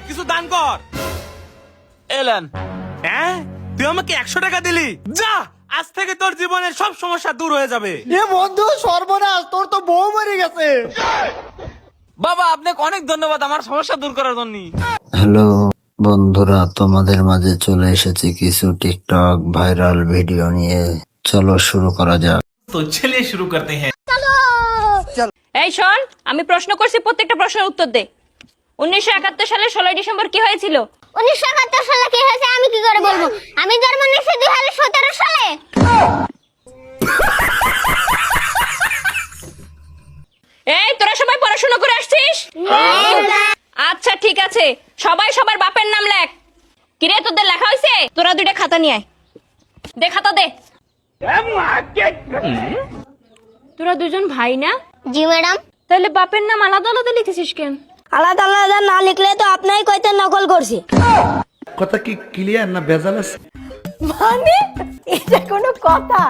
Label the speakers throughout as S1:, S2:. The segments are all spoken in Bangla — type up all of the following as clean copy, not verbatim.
S1: কিছু দান কর।
S2: এলেন।
S1: হ্যাঁ, তুই আমাকে 100 টাকা দিলি, যা আজ থেকে তোর জীবনের সব সমস্যা দূর হয়ে যাবে।
S3: এ বন্ধু সর্বনাশ, তোর তো বউ মরে গেছে।
S2: বাবা আপনাকে অনেক ধন্যবাদ আমার সমস্যা দূর করার জন্য।
S4: হ্যালো বন্ধুরা, তোমাদের মাঝে চলে এসেছি কিছু টিকটক ভাইরাল ভিডিও নিয়ে। চলো শুরু করা যাক।
S1: তো চলিয়ে শুরু করতে হ্যাঁ।
S5: এই শোন, আমি প্রশ্ন করছি, প্রত্যেকটা প্রশ্নের উত্তর দে। 1971 সালে 16 ডিসেম্বর কি হয়েছিল?
S6: 1971 সালে কি হয়েছে আমি কি করে বলবো? আমি জন্ম নিয়েছি 2017 সালে।
S5: এই তোরা সবাই পড়াশোনা করে আসছিস? আচ্ছা ঠিক আছে, সবাই সবার বাপের নাম লেখ। কিরে তোদের লেখা হয়েছে? তোরা দুইটা খাতা নিয়ে আয়। দে খাতা দে। তোরা দুজন ভাই না?
S6: জি ম্যাডাম।
S5: তাহলে বাপের নাম আলাদা আলাদা লিখেছিস কেন?
S6: আলাদা আলাদা না লিখলে তো আপনাই কইতে নকল করছি।
S3: কথা কি ক্লিয়ার না ভেজাল আছে?
S5: মানে এটা কোনো কথা?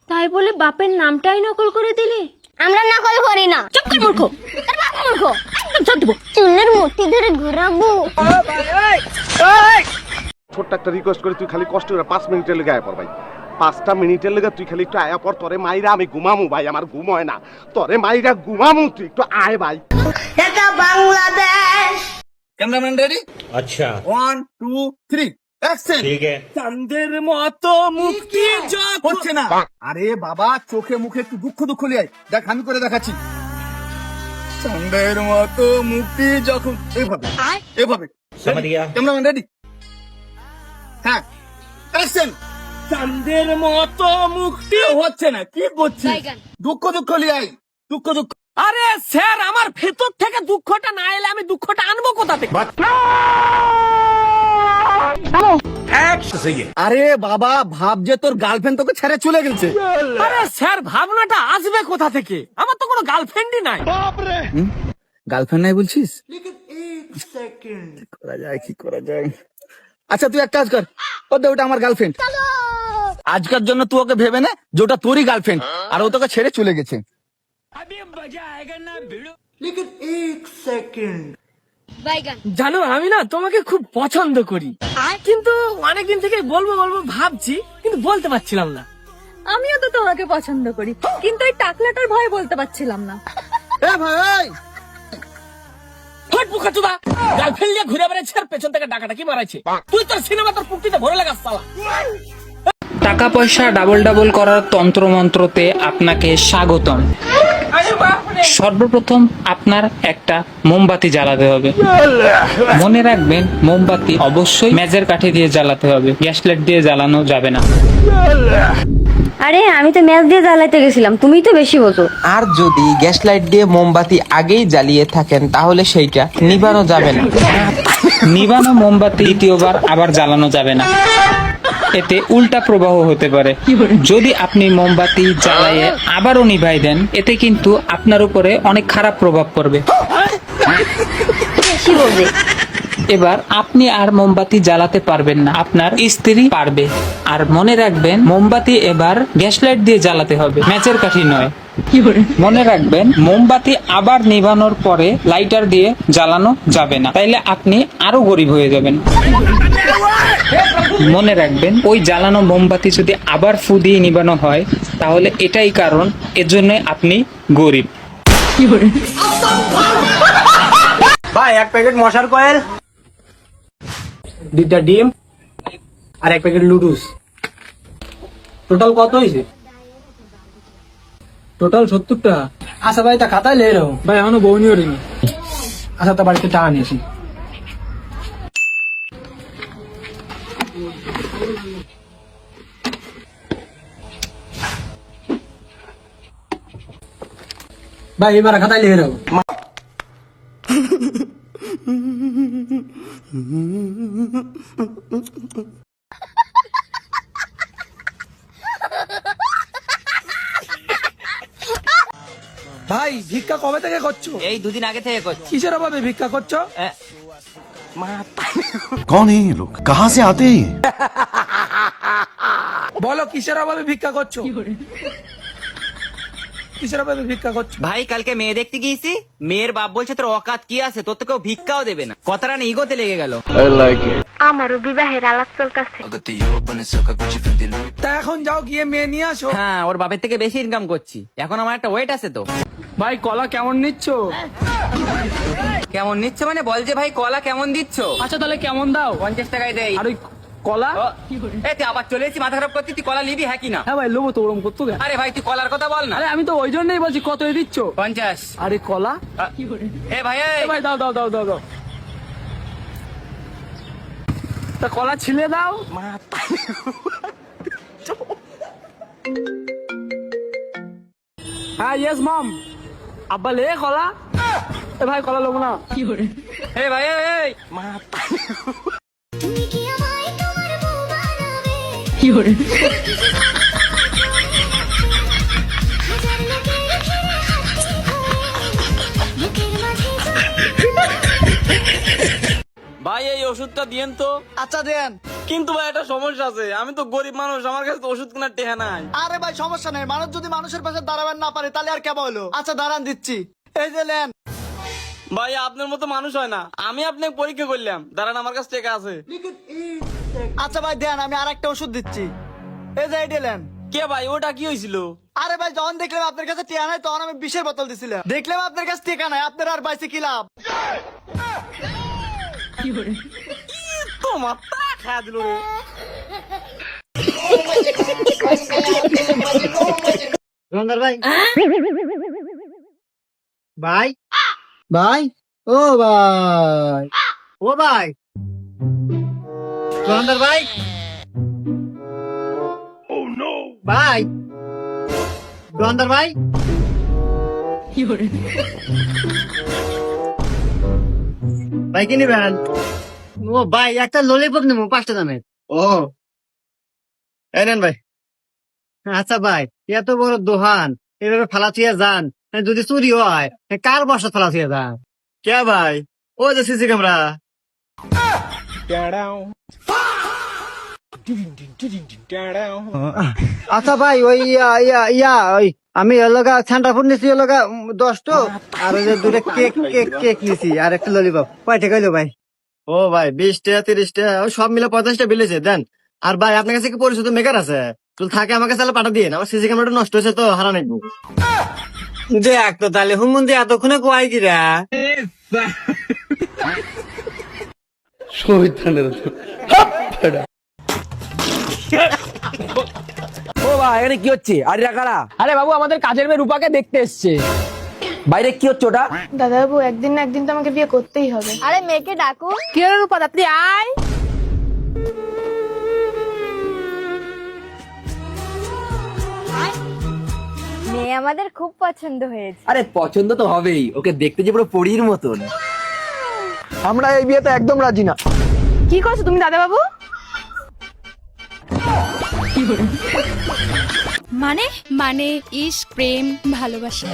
S5: তাই বলে বাপের নামটাই নকল করে দিলি?
S6: আমরা নকল করি না।
S5: চুপ কর মূর্খ।
S6: তোর বাপ মূর্খ। একদম চোদ দেব। চুলের মুঠি ধরে ঘোরাবো।
S7: ছোট্ট একটা রিকোয়েস্ট করে তুই খালি কষ্ট করে 5 মিনিটের লেগে আয়া পর ভাই। 5টা মিনিটের লেগে তুই খালি একটু আয়া পর, তোরে মাইরা আমি ঘুমামু ভাই, আমার ঘুম হয় না, তোরে মাইরা ঘুমামু, তুই একটু আয় ভাই।
S6: এটা বাংলাদেশ।
S2: Cameraman ready?
S1: আচ্ছা
S2: 1 2 3 অ্যাকশন।
S1: ঠিক আছে। চাঁদের মতো মুক্তি
S2: হচ্ছে না। আরে বাবা চোখে মুখে একটু দুঃখ দুঃখ লিয়ে আয়। দেখ আমি করে দেখাচ্ছি। চাঁদের মতো মুক্তি যখন এইভাবে এইভাবে। Cameraman ready? হ্যাঁ অ্যাকশন।
S1: চাঁদের মতো মুক্তি
S2: হচ্ছে না, কি করছিস? দুঃখ দুঃখ লিয়ে আয়, দুঃখ দুঃখ।
S1: আরে স্যার, আমার ভেতর থেকে দুঃখটা না এলে আমি দুঃখটা আনবো কোথা থেকে?
S2: আরে বাবা ভাব যে তোর গার্লফ্রেন্ড তোকে ছেড়ে চলে গেছে।
S1: আরে স্যার, ভাবনাটা আসবে কোথা থেকে? আমার তো কোনো গার্লফ্রেন্ডই নাই।
S2: গার্লফ্রেন্ড নাই বলছিস? কি করা যায়, কি করা যায়? আচ্ছা তুই এক কাজ কর, ওটা আমার গার্লফ্রেন্ড। আজকের জন্য তুই ওকে ভেবে নে যে ওটা তোরই গার্লফ্রেন্ড, আর ও তোকে ছেড়ে চলে গেছে।
S1: জানো, আমি না তোমাকে খুব পছন্দ করি, কিন্তু অনেকদিন থেকে বলবো বলবো ভাবছি, কিন্তু বলতে পারছিলাম না।
S5: আমিও তো তোমাকে পছন্দ করি, কিন্তু এই টাকলাটার ভয় বলতে পারছিলাম না।
S2: এ ভাই
S1: হট মুখা চুদা, গার্লফ্রেন্ড নিয়ে ঘুরে বেড়াচ্ছে আর পেছন থেকে ডাকাটা কি মারাচ্ছে। তুই তোর সিনেমা তোর পুক্তিতে ভরে লাগাস শালা।
S8: টাকা পয়সা ডাবল ডাবল করার তন্ত্রমন্ত্রতে আপনাকে স্বাগতম। সর্বপ্রথম আপনার একটা মোমবাতি জ্বালাতে হবে। মনে রাখবেন মোমবাতি অবশ্যই মেজের কাঠি দিয়ে জ্বালাতে হবে, গ্যাস লাইট দিয়ে জ্বালানো যাবে না।
S5: আরে আমি তো ম্যাচ দিয়ে জ্বালাইতে গেছিলাম, তুমি তো বেশি বলছো।
S9: আর যদি গ্যাস লাইট দিয়ে মোমবাতি আগেই জ্বালিয়ে থাকেন তাহলে সেইটা নিবানো যাবে না।
S8: নিবানো মোমবাতি দ্বিতীয়বার আবার জ্বালানো যাবে না, এতে উল্টা প্রবাহ হতে পারে। যদি আপনি মোমবাতি জ্বালায়ে আবারও নিভাই দেন, এতে কিন্তু আপনার উপরে অনেক খারাপ প্রভাব পড়বে। এবার আপনি আর মোমবাতি জ্বালাতে পারবেন না, আপনার স্ত্রী পারবে। আর মনে রাখবেন মোমবাতি এবার গ্যাস লাইট দিয়ে জ্বালাতে হবে, ম্যাচের কাঠি নয়। মনে রাখবেন মোমবাতি আবার নিভানোর পরে লাইটার দিয়ে জ্বালানো যাবে না, তাইলে আপনি আরো গরিব হয়ে যাবেন। মনে রাখবেন ওই জ্বালানো মোমবাতি যদি আবার ফু দিয়ে নিভানো হয় তাহলে এটাই কারণ, এজন্য আপনি গরিব।
S3: ভাই 1 প্যাকেট মশার কয়েল, 2টা ডিম আর 1 প্যাকেট লুডুস। টোটাল কত হয়েছে? টোটাল 70 টাকা। আচ্ছা ভাই, তা খাতায় লে নাও। ভাই এখনো বউ নিয়ে ওরিনি। আচ্ছা তা বাড়িতে টাকা নিয়েছি। ভাই এবার খাতায় লিখে রাখো। ভাই ভিক্ষা কবে থেকে করছো?
S2: এই দুদিন আগে থেকে করছি।
S3: কিসের অভাবে ভিক্ষা করছো?
S10: कौन है ये लोग, कहाँ से आते हैं ये?
S3: বলো কিসের অভাবে ভিক্ষা করছো? কিসের ব্যাপারে ভিক্ষা করছো?
S11: ভাই কালকে মেয়ে দেখতে গিয়েছি, মেয়ের বাপ বলছে তোর অকাত কি আছে, তোর তো কেউ ভিক্ষাও দেবে না। কথাটা না ইগোতে লেগে গেল।
S6: আমারও বিবাহের আলাপ চলতেছে।
S3: তা এখন যাও গিয়ে মেয়ে নিয়ে আসো।
S11: হ্যাঁ, ওর বাপের থেকে বেশি ইনকাম করছি, এখন আমার একটা ওয়েট আছে তো।
S3: ভাই কলা কেমন নিচ্ছ?
S11: কেমন নিচ্ছ মানে বল যে ভাই কলা কেমন দিচ্ছ?
S3: আচ্ছা তাহলে কেমন দাও?
S11: 50 টাকায় দেয়।
S3: আর ওই কলা?
S11: এই তুই আবার চলে এসেছি মাথা খারাপ করছিস, তুই কলা নিবি হ্যাঁ কি না?
S3: হ্যাঁ ভাই লোবো তো, ওরম করতো কেন?
S11: আরে ভাই তুই কলার কথা বল না।
S3: আরে আমি তো ওই জন্যই বলছি কত দিচ্ছ?
S11: 50।
S3: আরে কলা?
S11: এ ভাই
S3: এ ভাই দাও দাও দাও দাও দাও। তা কলা ছিলে দাও। হ্যাঁ ইয়েস মম। আব্বা লে কলা। এ ভাই কলা লোবো না।
S11: এ ভাই এই
S6: তুমি কি আমায় তোমার বউ বানাবে? হাজার লোকের ঘিরে হাতটি ধরে বুকের মাঝে
S1: ভাই এই ওষুধটা দিয়েন তো।
S2: আচ্ছা দেন।
S1: কিন্তু ভাই একটা সমস্যা আছে, আমি তো গরিব মানুষ, আমার কাছে তো ওষুধ কেনার টেহা নাই।
S2: আরে ভাই সমস্যা নেই, মানুষ যদি মানুষের পাশে দাঁড়াবেন না পারে তাহলে আর কেমন হলো? আচ্ছা দাঁড়ান দিচ্ছি, এই যে নেন।
S1: ভাই আপনার মতো মানুষ হয় না, আমি আপনাকে পরীক্ষা করলাম, দাঁড়ান আমার কাছে টাকা আছে।
S2: আচ্ছা ভাই দেন, আমি আর একটা ওষুধ দিচ্ছি, এই যে এইটা নেন।
S1: কে ভাই ওটা কি হয়েছিল?
S2: আরে ভাই যখন দেখলাম আপনার কাছে টিকা নাই তখন আমি বিষের বোতল দিছিলাম, দেখলাম আপনার কাছে টিকা নাই, আপনার আর বাইসে কি লাভ?
S1: তো মাথা খায়া দিল রে।
S3: রঞ্জার ভাই। ভাই ভাই ও ভাই ও ভাই রঞ্জার ভাই। ভাই রঞ্জার ভাই। ভাই কি নিবেন? ও ভাই একটা ললিপপ নেবো 5টা দামের। ও এই নেন ভাই। আচ্ছা ভাই এত বড় দোকান এভাবে ফালা থুয়ে যান, যদি চুরি হয় কার বসা ফালা থুয়ে যান? কে ভাই? ও যে সিসি ক্যামেরা। আচ্ছা ভাই ওই ওই আমি এলাকা সেন্টার ফুড নিছি, এলাকা 10টা আর ওই যে 2টা কেক নিছি আর একটা ললিপপ। কয় টাকা হইলো ভাই? ও ভাই 20 টাকা 30 টাকা সব মিলে 50 টাকা বিলেছে দেন। আর ভাই আপনার কাছে কি পরিচিত মেকার আছে? যদি থাকে আমার কাছে পাঠা দিয়ে, আমার সিসি ক্যামেরাটা নষ্ট হয়েছে তো হারা নাইবো। দেখ তো তাহলে হুমন্দি এতক্ষণে কোয়াই কিরা।
S11: ও ভাই এখানে কি হচ্ছে? আর কারা?
S3: আরে বাবু আমাদের কাজের মেয়ে রূপাকে দেখতে এসছে।
S11: বাইরে কি হচ্ছে ওটা?
S6: দাদা বাবু একদিন না একদিন তো আমাকে বিয়ে করতেই হবে। আরে মেয়েকে ডাকো।
S5: কি হলো রূপা, তাড়াতাড়ি আয়।
S6: মেয়ে আমাদের খুব পছন্দ হয়েছে।
S11: আরে পছন্দ তো হবেই, ওকে দেখতে যে পুরো পরীর মতন।
S3: আমরা এই বিয়েতে একদম রাজি না।
S5: কি করছো তুমি দাদা বাবু?
S6: মানে ইস প্রেম ভালোবাসা।